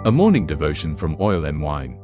A morning devotion from Oil and Wine.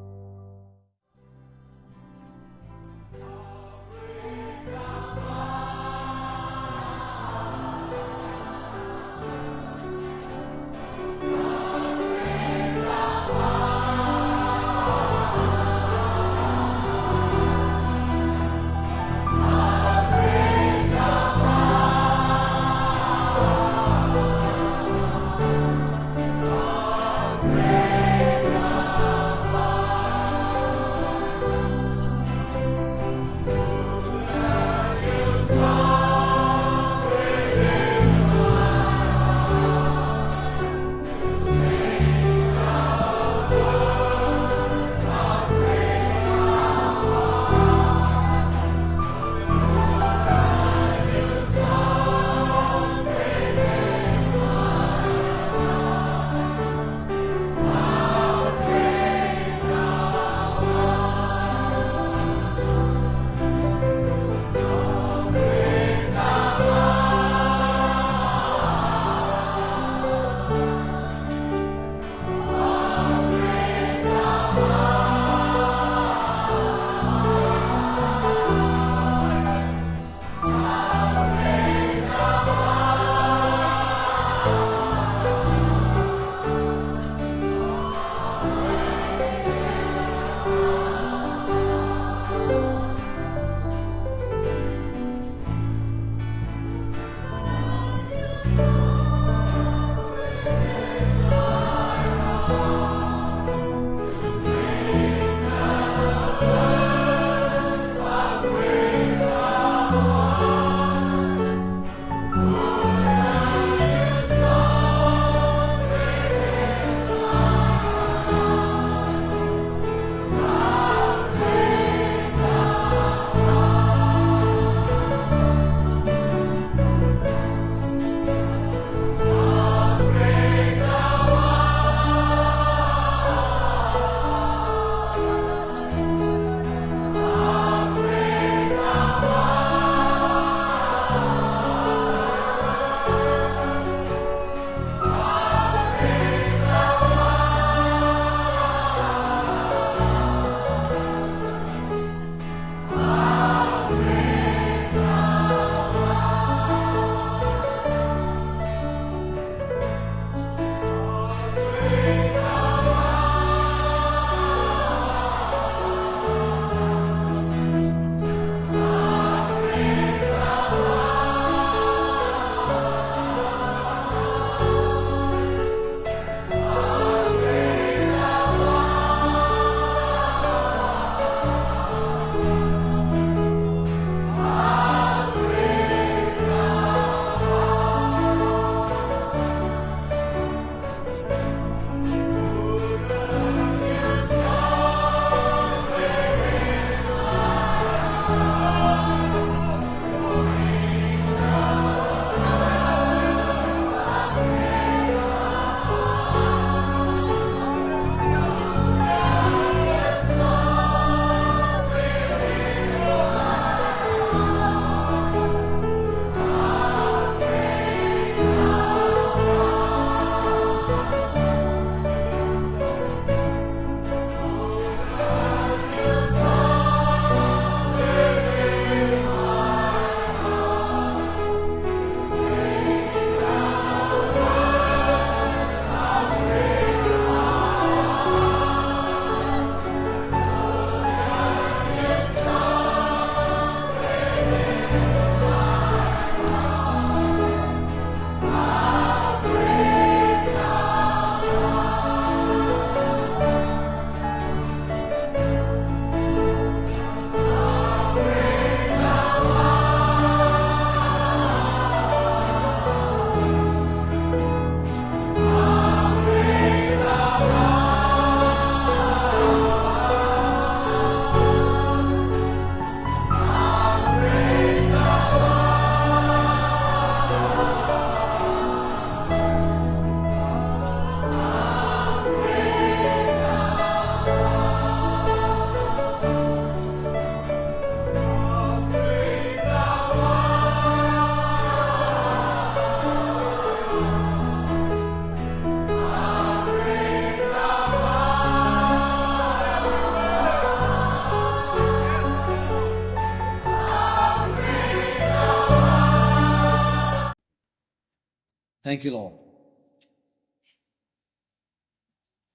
Thank you, Lord.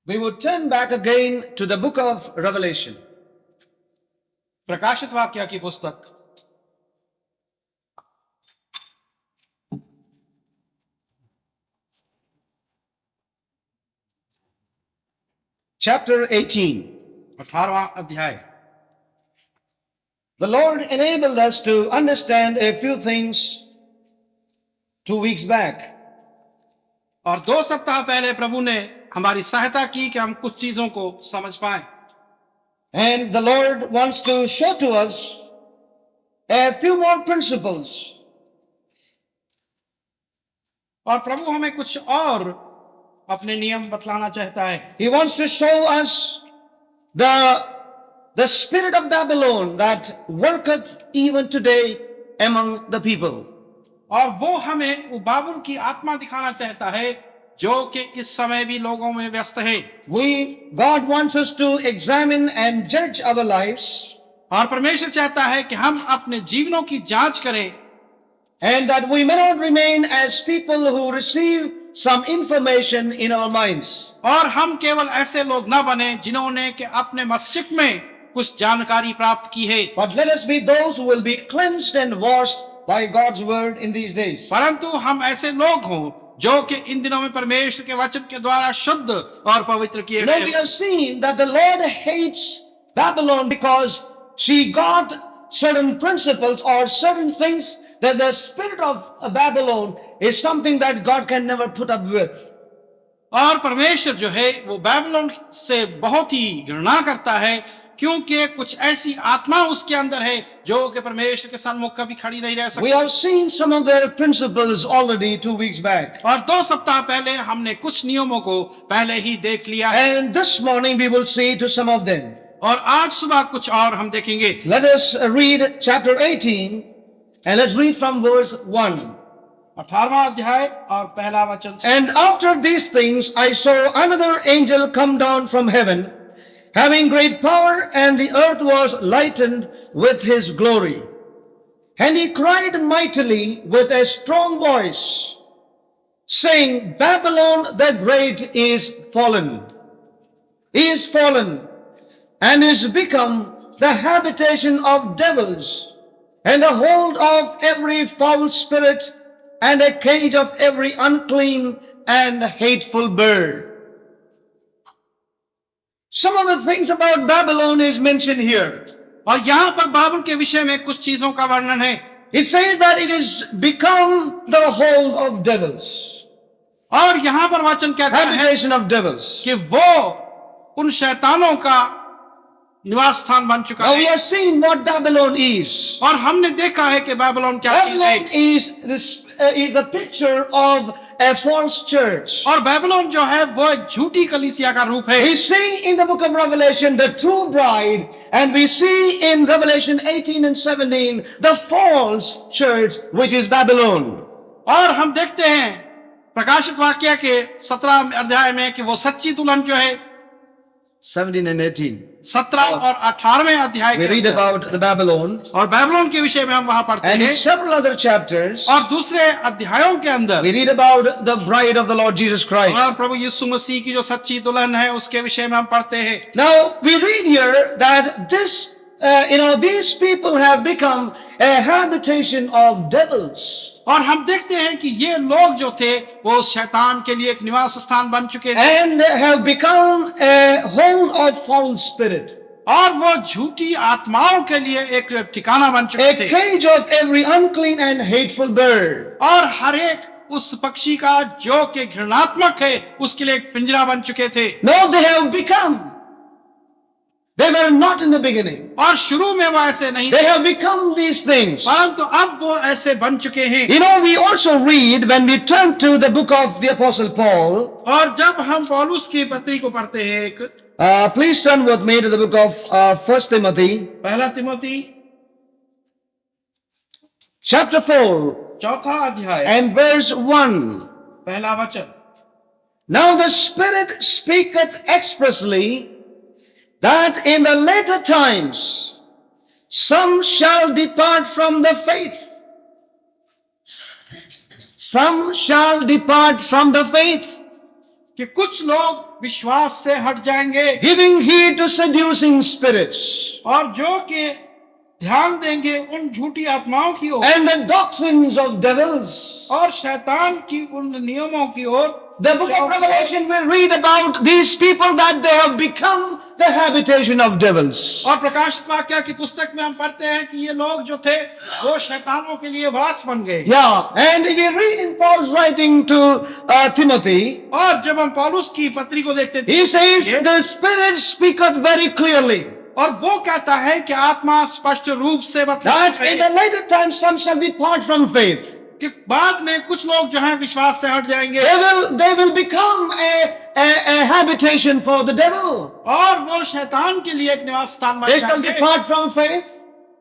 We would turn back again to the book of Revelation. प्रकाशित वाक्य की पुस्तक Chapter 18. 18वां अध्याय। The Lord enabled us to understand a few things 2 weeks back. और 2 सप्ताह पहले प्रभु ने हमारी सहायता की कि हम कुछ चीजों को समझ पाए। And the Lord wants to show to us a few more principles. और प्रभु हमें कुछ और अपने नियम बतलाना चाहता है। He wants to show us the spirit of Babylon that worketh even today among the people. और वो हमें वो बाबुल की आत्मा दिखाना चाहता है जो कि इस समय भी लोगों में व्यस्त है। God wants us to examine and judge our lives. और परमेश्वर चाहता है कि हम अपने जीवनों की जांच करें। And that we may not remain as people who receive some information in our minds. और हम केवल ऐसे लोग न बने जिन्होंने कि अपने मस्तिष्क में कुछ जानकारी प्राप्त की है। But let us be those who will be cleansed and washed by God's word in these days. परंतु हम ऐसे लोग हों जो कि इन दिनों में परमेश्वर के वचन के द्वारा शुद्ध और पवित्र किए गए। We have seen that the Lord hates Babylon because she got certain principles or certain things that the spirit of Babylon is something that God can never put up with. और परमेश्वर जो है वो बाबिलोन से बहुत ही घृणा करता है क्योंकि कुछ ऐसी आत्मा उसके अंदर है जो कि परमेश्वर के सम्मुख कभी खड़ी नहीं रह सकती। We have seen some of their principles already 2 weeks back. और 2 सप्ताह पहले हमने कुछ नियमों को पहले ही देख लिया है। And this morning we will see to some of them. और आज सुबह कुछ और हम देखेंगे। Let us read chapter 18 and let's read from verse 1. 18वां अध्याय और पहला वचन। And after these things I saw another angel come down from heaven, having great power, and the earth was lightened with his glory. And he cried mightily with a strong voice, saying, Babylon the great is fallen, and is become the habitation of devils, and the hold of every foul spirit, and a cage of every unclean and hateful bird. Some of the things about Babylon is mentioned here. और यहाँ पर बाबुल के विषय में कुछ चीजों का वर्णन है। It says that it has become the hold of devils. और यहाँ पर वचन कहता है Habitation of devils. कि वो उन शैतानों का निवास स्थान बन चुका Now we है। have seen what Babylon is. और हमने देखा है कि बाबिलोन क्या चीज है। Babylon is a picture of a false church. और बाबिलोन जो है वो एक झूठी कलीसिया का रूप है। We see in the book of Revelation the true bride, and we see in Revelation 18 and 17 the false church, which is Babylon. और हम देखते हैं प्रकाशित वाक्य के 17 अध्याय में कि वो सच्ची दुल्हन जो है 17 and 18. 17 और 18वें अध्याय We के read अंदर, about the Babylon, और बाबिलोन के विषय में हम वहां पढ़ते and in हैं। several other chapters और दूसरे अध्यायों के अंदर we read about the bride of the Lord Jesus Christ. और प्रभु यीशु मसीह की जो सच्ची दुल्हन है उसके विषय में हम पढ़ते हैं। Now we read here that these people have become a habitation of devils. और हम देखते हैं कि ये लोग जो थे वो शैतान के लिए एक निवास स्थान बन चुके थे And have become a hold of foul spirit, और वो झूठी आत्माओं के लिए एक ठिकाना बन चुके a थे cage of every unclean and hateful bird. और हर एक उस पक्षी का जो कि घृणात्मक है उसके लिए एक पिंजरा बन चुके थे। No, they have become. They were not in the beginning. और शुरू में वो ऐसे नहीं They थे have become these things. परंतु अब वो ऐसे बन चुके हैं। You know, we also read when we turn to the book of the Apostle Paul. और जब हम पौलुस की पत्री को पढ़ते हैं एक Please turn with me to the book of 1 Timothy, पहला तिमोथी chapter 4 चौथा अध्याय and verse 1. पहला वचन। Now the Spirit speaketh expressly that in the later times some shall depart from the faith, some shall depart from the faith, कि कुछ लोग विश्वास से हट जाएंगे giving heed to seducing spirits और जो कि ध्यान देंगे उन झूठी आत्माओं की ओर and the doctrines of devils. और शैतान की उन नियमों की ओर। The book of Revelation will read about these people that they have become the habitation of devils. और प्रकाशित वाक्य की पुस्तक में हम पढ़ते हैं कि ये लोग जो थे वो शैतानों के लिए वास बन गए। Yeah, and we read in Paul's writing to Timothy, और जब हम पौलुस की पत्री को देखते थे, he says, the Spirit speaketh very clearly और वो कहता है कि आत्मा स्पष्ट रूप से that बताता in है the later times some shall depart from faith. कि बाद में कुछ लोग जो हैं विश्वास से हट जाएंगे They will become a habitation for the devil. और वो शैतान के लिए एक निवास स्थान बन They shall जाएंगे depart from faith,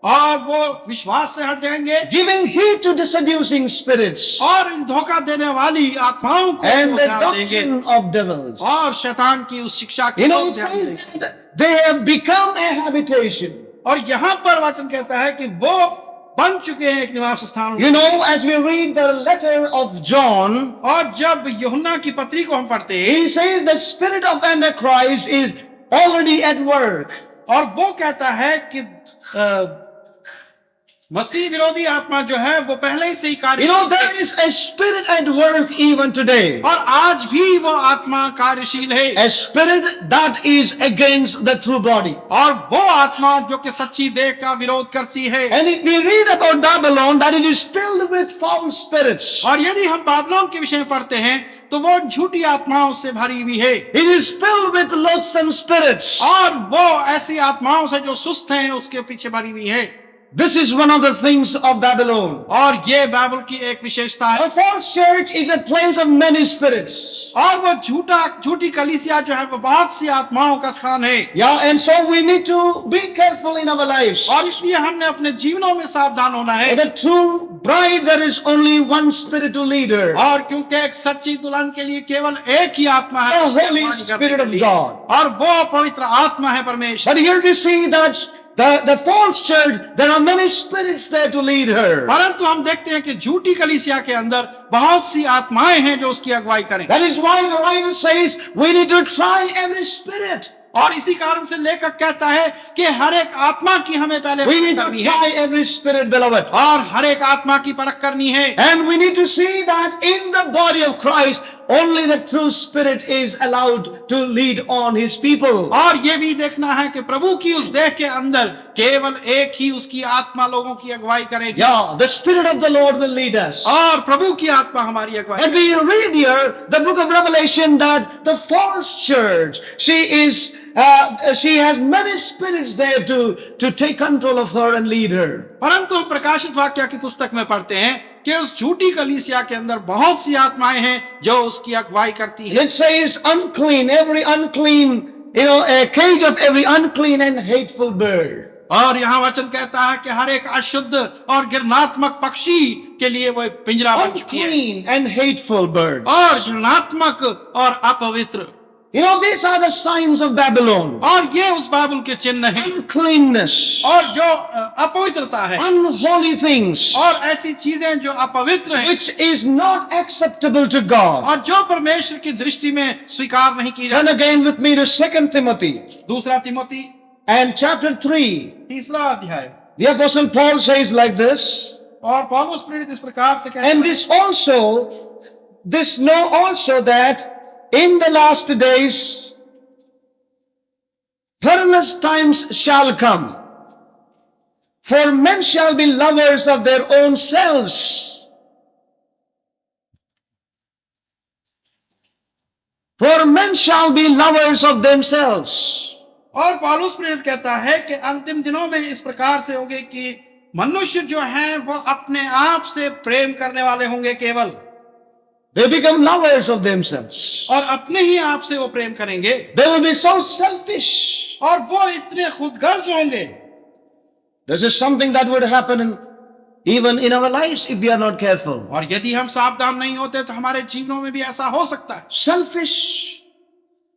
और वो विश्वास से हट जाएंगे giving heed to the seducing spirits और इन धोखा देने वाली आत्माओं को and वो the ध्यान देंगे doctrine of devils. और शैतान की उस शिक्षा You की know, ओर it ध्यान says देंगे। that they have become a habitation. और यहाँ पर वचन कहता है कि वो बन चुके हैं एक निवास स्थान। You know, as we read the letter of John, और जब यूहन्ना की पत्री को हम पढ़ते हैं he says the spirit of Antichrist is already at work. और वो कहता है कि मसीह विरोधी आत्मा जो है वो पहले ही से ही कार्य You know, there is a spirit at work even today. और आज भी वो आत्मा कार्यशील है A spirit that is against the true body. और वो आत्मा जो कि सच्ची देह का विरोध करती है। And if we read about Babylon, that it is filled with false spirits. और यदि हम बाबलोन के विषय में पढ़ते हैं तो वो झूठी आत्माओं से भरी हुई है It is filled with loathsome spirits. और वो ऐसी आत्माओं से जो सुस्त हैं उसके पीछे भरी हुई है। This is one of the things of Babylon. और ये बाबुल की एक विशेषता है। A false church is a place of many spirits. और वो झूठी कलीसिया जो है वो बहुत सी आत्माओं का स्थान है। Yeah, and so we need to be careful in our lives. और इसलिए हमने अपने जीवनों में सावधान होना है। The true bride, there is only one spirit to lead her. और क्योंकि एक सच्ची दुल्हन के लिए केवल एक ही आत्मा है, The उसकी Holy अगुवाई करने Spirit के of लिए। God. और वो पवित्र आत्मा है परमेश्वर। But here we see that the false church, there are many spirits there to lead her. परंतु हम देखते हैं कि झूठी कलीसिया के अंदर बहुत सी आत्माएं हैं जो उसकी अगुवाई करें। That is why the writer says we need to try every spirit. और इसी कारण से लेखक कहता है कि हर एक आत्मा की हमें पहले We परख need to करनी है try every spirit, beloved. और हर एक आत्मा की परख करनी है। And we need to see that in the body of Christ, only the true spirit is allowed to lead on his people. और ये भी देखना है कि प्रभु की उस देह के अंदर केवल एक ही उसकी आत्मा लोगों की अगुवाई करेगी। Yeah, the Spirit of the Lord will lead us. और प्रभु की आत्मा हमारी अगुवाई। And we read here the book of Revelation that the false church, she has many spirits there to take control of her and lead her. परंतु हम प्रकाशित वाक्य की पुस्तक में पढ़ते हैं कि उस झूठी कलीसिया के अंदर बहुत सी आत्माएं हैं जो उसकी अगुवाई करती है। It says unclean, every unclean, a cage of every unclean and hateful bird. और यहाँ वचन कहता है कि हर एक अशुद्ध और घृणात्मक पक्षी के लिए वो एक पिंजरा बन चुकी है Unclean and hateful birds. और घृणात्मक और अपवित्र। These are the signs of Babylon. और ये उस बाबुल के चिन्ह हैं। Uncleanness, और जो अपवित्रता है unholy things, और ऐसी चीजें जो अपवित्र हैं which is not acceptable to God. और जो परमेश्वर की दृष्टि में स्वीकार नहीं की Turn जाती। again with me to 2 Timothy दूसरा तिमोथी and chapter 3. तीसरा अध्याय। The Apostle Paul says like this, और पौलुस प्रेरित इस प्रकार से कहता and है, this know also that in the last days perilous times shall come. For men shall be lovers of their own selves. For men shall be lovers of themselves. और पौलुस प्रेरित कहता है कि अंतिम दिनों में इस प्रकार से होंगे कि मनुष्य जो हैं वो अपने आप से प्रेम करने वाले होंगे केवल। They become lovers of themselves. और अपने ही आप से वो प्रेम करेंगे They will be so selfish. और वो इतने खुदगर्ज होंगे। This is something that would happen even in our lives if we are not careful. और यदि हम सावधान नहीं होते तो हमारे जीवनों में भी ऐसा हो सकता है। Selfish.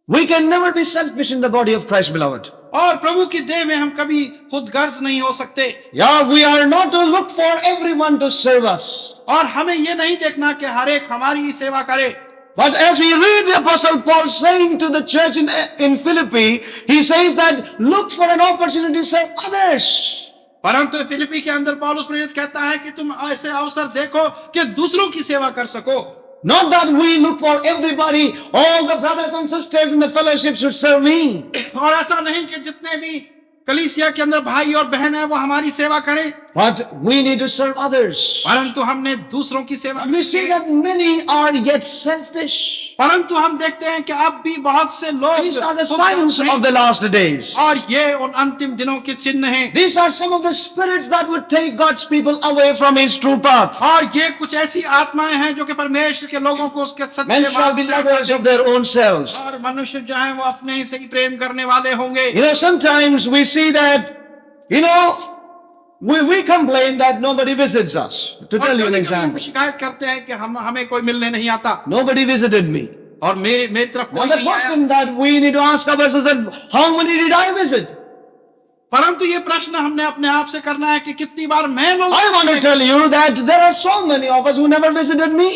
We can never be selfish in the body of Christ, beloved. और प्रभु की देह में हम कभी खुद गर्ज नहीं हो सकते। Yeah, we are not to look for everyone to serve us. और हमें ये नहीं देखना कि हर एक हमारी ही सेवा करे। But as we read the Apostle Paul saying to the church in Philippi, he says that look for an opportunity to serve others. परंतु फिलिपी के अंदर पौलुस प्रेरित कहता है कि तुम ऐसे अवसर देखो कि दूसरों की सेवा कर सको। Not that we look for everybody, all the brothers and sisters in the fellowship should serve me. और ऐसा नहीं कि जितने भी कलीसिया के अंदर भाई और बहन है वो हमारी सेवा करें। But we need to serve others. परंतु हमने दूसरों की सेवा। We see that many are yet selfish. परंतु हम देखते हैं कि अब भी बहुत से लोग These are the signs of the last days. और ये उन अंतिम दिनों के चिन्ह हैं। These are some of the spirits that would take God's people away from His true path. और ये कुछ ऐसी आत्माएं हैं जो कि परमेश्वर के लोगों को उसके सत्य Men shall be lovers of their own selves. और मनुष्य जो है वो अपने ही से ही प्रेम करने वाले होंगे। You know, sometimes we see that, you know, we complain that nobody visits us. To tell you an example, शिकायत करते हैं कि हमें कोई मिलने नहीं आता। nobody visited me. और मेरी तरफ Now कोई the नहीं आया। question that we need to ask ourselves is that how many did I visit? परंतु ये प्रश्न हमने अपने आप से करना है कि कितनी बार मैं लोग। I want to tell you that there are so many of us who never visited me.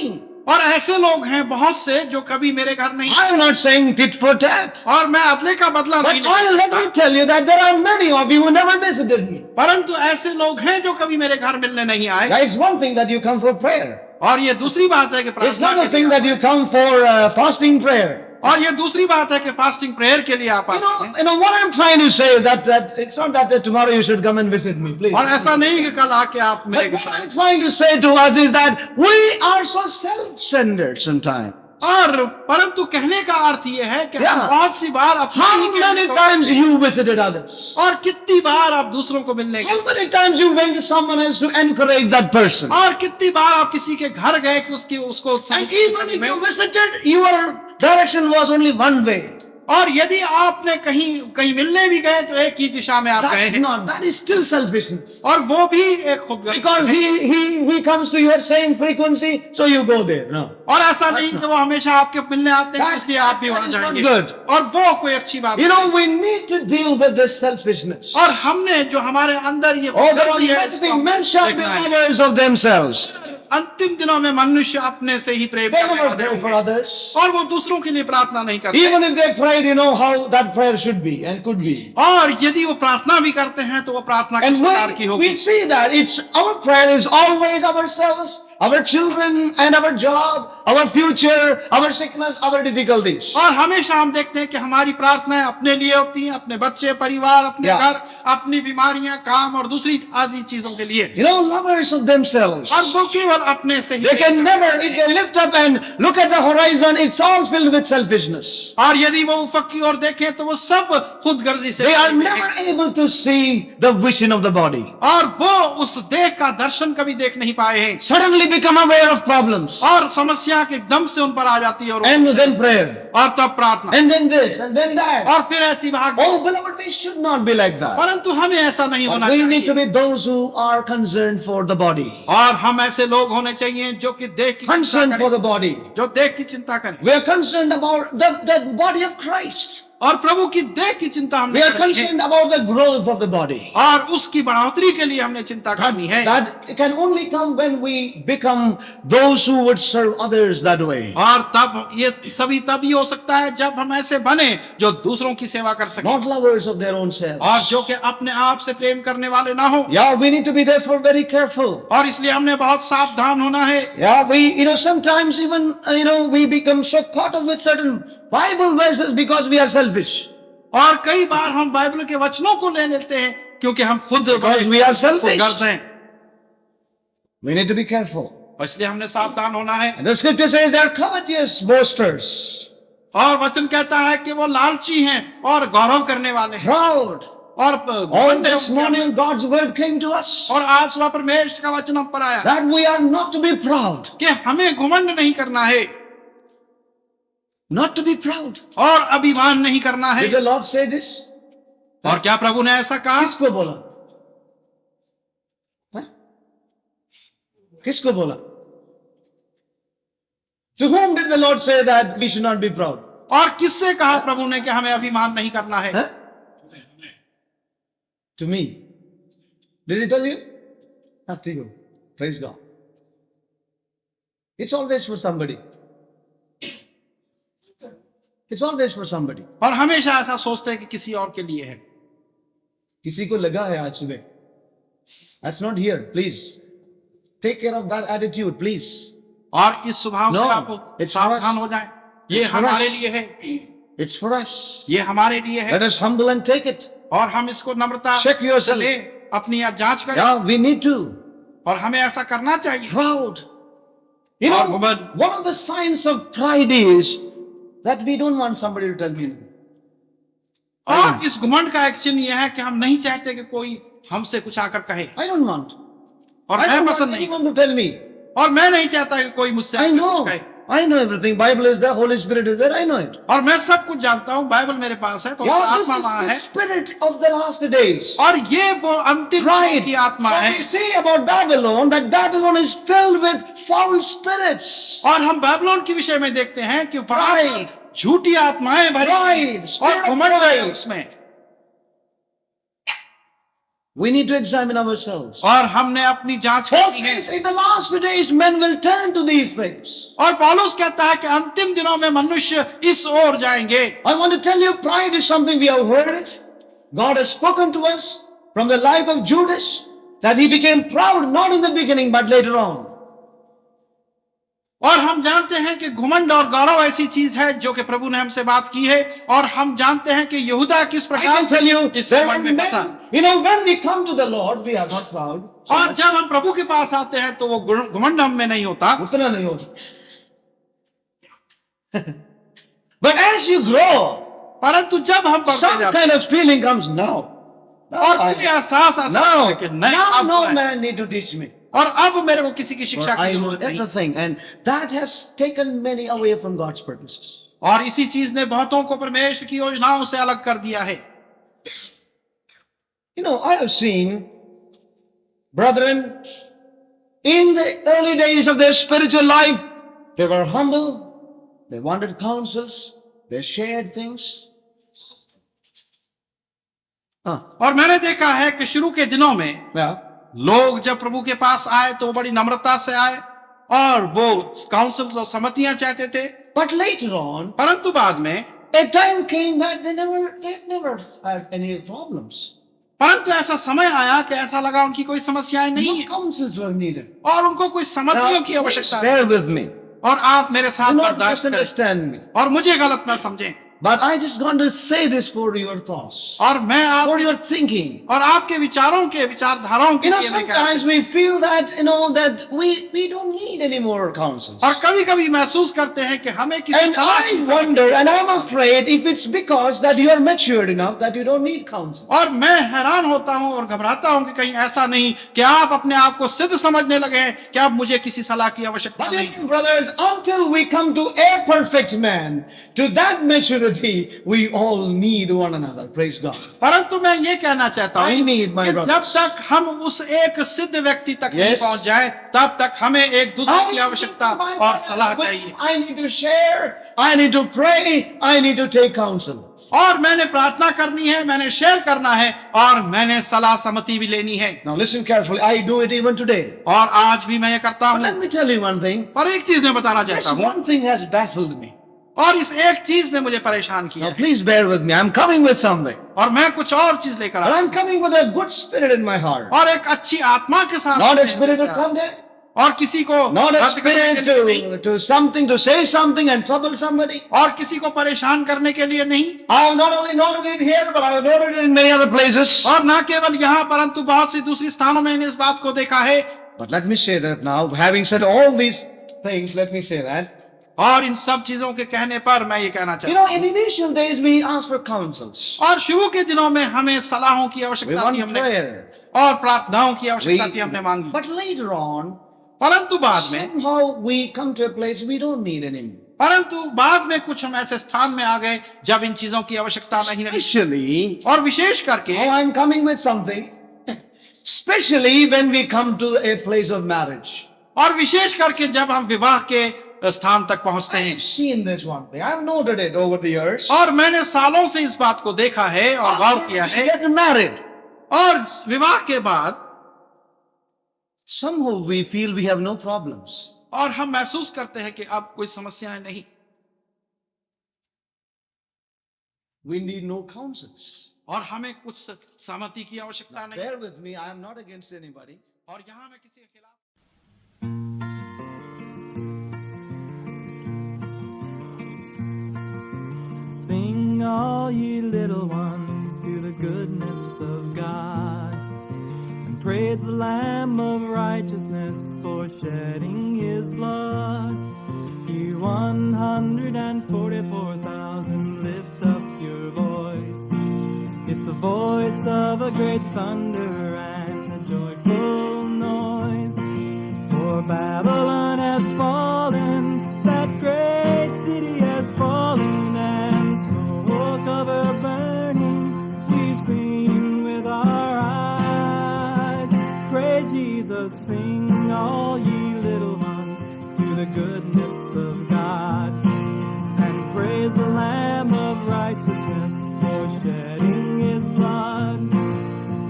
और ऐसे लोग हैं बहुत से जो कभी मेरे घर नहीं। I am not saying tit for tat. और मैं अदले का बदला But नहीं let me tell you that there are many of you who never visited me. परंतु ऐसे लोग हैं जो कभी मेरे घर मिलने नहीं आए। Now, it's one thing that you come for prayer. और ये दूसरी बात है कि It's प्रार्थना not a के thing लिए that you come for fasting prayer. और ये दूसरी बात है कि फास्टिंग प्रेयर के लिए आप आते हैं। You know what I'm trying to say is that it's not that tomorrow you should come and visit me, please. और ऐसा नहीं कि कल आके आप मेरे But घर what आए। I'm trying to say to us is that we are so self-centered sometimes. और परंतु कहने का अर्थ ये है कि Yeah. हम बहुत सी बार अपने How ही के many लिए times you visited others? और कितनी बार आप दूसरों को मिलने गए How many times you went to someone else to encourage that person? और कितनी बार आप किसी के घर गए कि उसको And even if you visited, your direction was only one way. और यदि आपने कहीं मिलने भी गए तो एक ही दिशा में आप गए That's हैं। not. That is still selfishness. और वो भी एक खुदगर्जी Because है। he comes to your same frequency, so you go there. No. और ऐसा नहीं कि वो हमेशा आपके मिलने आते हैं इसलिए आप भी that वहां is not जाएंगे। good. और वो कोई अच्छी बात You नहीं। know, we need to deal with this selfishness. और हमने जो हमारे अंदर ये Oh, there खुदगर्जी है, must be men shall be देखना है। lovers of themselves. अंतिम दिनों में मनुष्य अपने से ही प्रेम They करने never वाले pray for होंगे। others. और वो दूसरों के लिए प्रार्थना नहीं करते। Even if they prayed, you know how that prayer should be and could be. और यदि वो प्रार्थना भी करते हैं तो वो प्रार्थना किस And प्रकार की we होगी। see that it's our prayer is always ourselves, our children and our job, our future, our sickness, our difficulties. और हमेशा हम देखते हैं कि हमारी प्रार्थनाएं अपने लिए होती हैं, अपने बच्चे, परिवार, अपने Yeah. घर, अपनी बीमारियां, काम और दूसरी आदि चीजों के लिए। You know, lovers of themselves. और वो केवल अपने से ही। They can never, if they lift up and look at the horizon, it's all filled with selfishness. और यदि वो ऊपर की ओर देखें तो वो सब खुदगर्जी से They are भरे never हैं। able to see the vision of the body. और वो उस देह का दर्शन कभी देख नहीं पाए हैं। Suddenly become aware of problems. और समस्या के एकदम से उन पर आ जाती है और And then prayer. और तब प्रार्थना And then this, and then that. और फिर ऐसी भाग। Oh, beloved, we should not be like that. परंतु हमें ऐसा नहीं होना We need to चाहिए। be those who are concerned for the body. और हम ऐसे लोग होने चाहिए जो कि देह की चिंता Concerned for करें, the body. जो देह की चिंता करें। We are concerned about the body of Christ. और प्रभु की देह की चिंता हमने We are करनी है। concerned about the growth of the body. और उसकी बढ़ोतरी के लिए हमने चिंता करनी है। That can only come when we become those who would serve others that way. और तब ये सभी तभी हो सकता है जब हम ऐसे बने जो दूसरों की सेवा कर सकें Not lovers of their own selves. और जो कि अपने आप से प्रेम करने वाले ना हो। Yeah, we need to be therefore very careful. और इसलिए हमने बहुत सावधान होना है। Yeah, sometimes even, we become so caught up with certain Bible verses because we are selfish. और कई बार हम बाइबल के वचनों को ले लेते हैं क्योंकि हम खुद Because we are selfish. खुदगर्ज हैं। We need to be careful. और इसलिए हमने सावधान होना है। And the scripture says they are covetous boasters, और वचन कहता है कि वो लालची हैं और गौरव करने वाले हैं proud. और All this morning God's word came to us और आज सुबह परमेश्वर का वचन हम पर आया that we are not to be proud. कि हमें घमंड नहीं करना है Not to be proud. और अभिमान नहीं करना है। Did the Lord say this? और क्या प्रभु ने ऐसा कहा? किसको बोला? हाँ? किसको बोला? To whom did the Lord say that we should not be proud? और किससे कहा प्रभु ने कि हमें अभिमान नहीं करना है? Huh? To me. Did he tell you? Not to you. Praise God. It's always for somebody. It's always for somebody. और हमेशा ऐसा सोचते हैं कि किसी और के लिए है। किसी को लगा है आज सुबह. That's not here. Please. Take care of that attitude, please. और इस स्वभाव से No, आप it's सावधान for us. हो जाएं। ये It's for हमारे us. लिए है, It's for us. ये हमारे लिए है। Let us humble and take it. और हम इसको नम्रता Check yourself. से ले, अपनी जांच करें। Yeah, we need to. और हमें ऐसा करना चाहिए। Proud. You और know, घमंड। one of the signs of pride is that we don't want somebody to tell me. और इस घमंड का एक चिन्ह यह है कि हम नहीं चाहते कि कोई हमसे कुछ आकर कहे। I don't want. और I मैं don't पसंद want नहीं, anyone to tell me. और मैं नहीं चाहता कि कोई मुझसे I आकर know. कुछ कहे। I know everything. Bible is there. Holy Spirit is there. I know it. और मैं सब कुछ जानता हूँ, बाइबल मेरे पास है, तो Yeah, this आत्मा is वहां the है। spirit of the last days. और ये वो अंतिम Pride. की आत्मा So है। we say about Babylon that Babylon is filled with foul spirits. और हम बाबिलोन के विषय में देखते हैं कि वहां Pride. पर झूठी आत्माएं भरी Pride. और Spirit of घमंड है pride. उसमें। We need to examine ourselves. और हमने अपनी जांच Paul करनी है। says in the last days men will turn to these things. और पौलुस कहता है कि अंतिम दिनों में मनुष्य इस ओर जाएंगे। I want to tell you, pride is something we have heard it. God has spoken to us from the life of Judas that he became proud not in the beginning but later on. और हम जानते हैं कि घमंड और गौरव ऐसी चीज है जो कि प्रभु ने हमसे बात की है, और हम जानते हैं कि यहूदा किस I प्रकार can tell you, इस there are घमंड में फंसा। men, you know, when we come to the Lord, we are not proud. और जब हम प्रभु के पास आते हैं तो वो घमंड हम में नहीं होता। उतना नहीं होता. But as you grow, परंतु जब हम बढ़ते some जाते kind of feeling comes now. हैं और कोई एहसास ऐसा होता Now, है कि नहीं, now अब no है। man need to teach me. और अब मेरे को किसी की For शिक्षा I की know जरूरत नहीं। everything, and that has taken many away from God's purposes. और इसी चीज ने बहुतों को परमेश्वर की योजनाओं से अलग कर दिया है। You know, I have seen brethren in the early days of their spiritual life, they were humble, they wanted counsels, they shared things. और मैंने देखा है कि शुरू के दिनों में Yeah. लोग जब प्रभु के पास आए तो वो बड़ी नम्रता से आए और वो काउंसिल्स और सम्मतियां चाहते थे। But later on, परंतु बाद में a time came that they never had any problems. परंतु ऐसा समय आया कि ऐसा लगा उनकी कोई समस्याएं नहीं No है counsels were needed. और उनको कोई सम्मतियों Now, की please आवश्यकता bear नहीं। with me. और आप मेरे साथ Do not बर्दाश्त करें misunderstand me. और मुझे गलत ना समझें। But I just want to say this for your thoughts, और मैं for आप your thinking. और आपके विचारों के विचारधाराओं के You know, लिए मैं कह रहा sometimes हूं। we feel that, you know, that we don't need any more counsels. और कभी कभी महसूस करते हैं कि हमें किसी And सलाह I की जरूरत wonder, and I'm afraid if it's because that you are matured enough that you don't need counsel. और मैं हैरान होता हूं और घबराता हूं कि कहीं ऐसा नहीं कि आप अपने आप को सिद्ध समझने लगे हैं कि अब मुझे किसी सलाह की आवश्यकता But नहीं। listen, brothers, until we come to a perfect man, to that maturity, we all need one another. Praise God. परंतु मैं ये कहना चाहता I हूं need my कि brothers. जब तक हम उस एक सिद्ध व्यक्ति तक नहीं Yes. पहुंच जाए तब तक हमें एक दूसरे I की need आवश्यकता my और सलाह brothers, चाहिए। I need to share, I need to pray, I need to take counsel. और मैंने प्रार्थना करनी है, मैंने शेयर करना है और मैंने सलाह सम्मति भी लेनी है। Now listen carefully. I do it even today. और आज भी मैं ये करता But हूं। let me tell you one thing. पर एक चीज मैं बताना This चाहता हूं one thing has baffled me. और इस एक चीज ने मुझे परेशान किया Now है। please bear with me. I'm coming with something. और मैं कुछ और चीज लेकर But आया I'm coming with a good spirit in my heart. और एक अच्छी आत्मा के साथ Not a मैं spirit लेकर of आया। condemn. और किसी को Not a रद्द करने के spirit लिए नहीं to something, to say something and trouble somebody. और किसी को परेशान करने के लिए नहीं। I have not only noted it here, but I have noted it in many other places. और न केवल यहाँ परंतु बहुत सी दूसरी स्थानों में मैंने इस बात को देखा है। But let me say that now, having said all these things, let me say that. और इन सब चीजों के कहने पर मैं ये कहना You चाहता know, in initial days, we ask for counsels. हूँ और शुरू के दिनों में हमें सलाहों की We आवश्यकता want थी हमने prayer. और प्रार्थनाओं की We, आवश्यकता थी हमने मांगी। but later on, परंतु बाद में somehow we come to a place we don't need anymore. परंतु बाद में कुछ हम ऐसे स्थान में आ गए जब इन चीजों की आवश्यकता नहीं रही। Especially, और विशेष करके oh, I'm coming with something. Especially when we come to a place of marriage. और विशेष करके जब हम विवाह के स्थान तक पहुंचते हैं। I've seen this one thing. I've noted it over the years. और मैंने सालों से इस बात को देखा है और गौर किया है। Get married. और विवाह के बाद Somehow we feel we have no problems. और हम महसूस करते हैं कि अब कोई समस्याएं नहीं, We need no counsels. और हमें कुछ सहमति की आवश्यकता नहीं। Bear with me. I am not against anybody. और यहाँ मैं किसी के खिलाफ Sing, all ye little ones, to the goodness of God, and praise the Lamb of righteousness for shedding his blood. You 144,000, lift up your voice. It's the voice of a great thunder and a joyful noise. For Babylon has fallen, that great city has fallen, and smoke of her burning we've seen with our eyes. Praise Jesus, sing, all ye little ones, to the goodness of God, and praise the Lamb of righteousness for shedding his blood.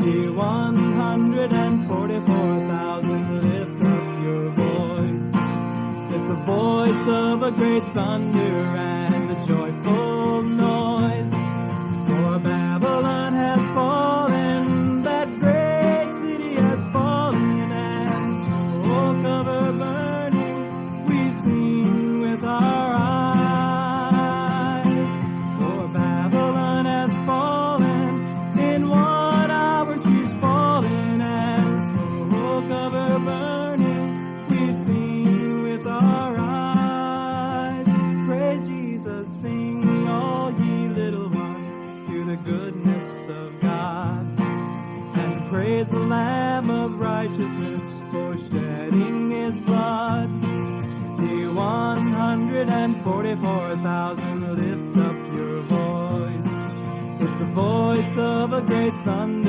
Ye 144,000, lift up your voice. It's the voice of a great thunder and a joyful noise. For Babylon has fallen, that great city has fallen, and smoke of her burning we've seen with our eyes. For Babylon has fallen, in 1 hour she's fallen, and smoke of her burning we've seen with our eyes. Praise Jesus, sing, all ye little ones, to the goodness of God, and praise the Lamb of righteousness for shedding his blood. Ye 144,000, lift up your voice. It's the voice of a great thunder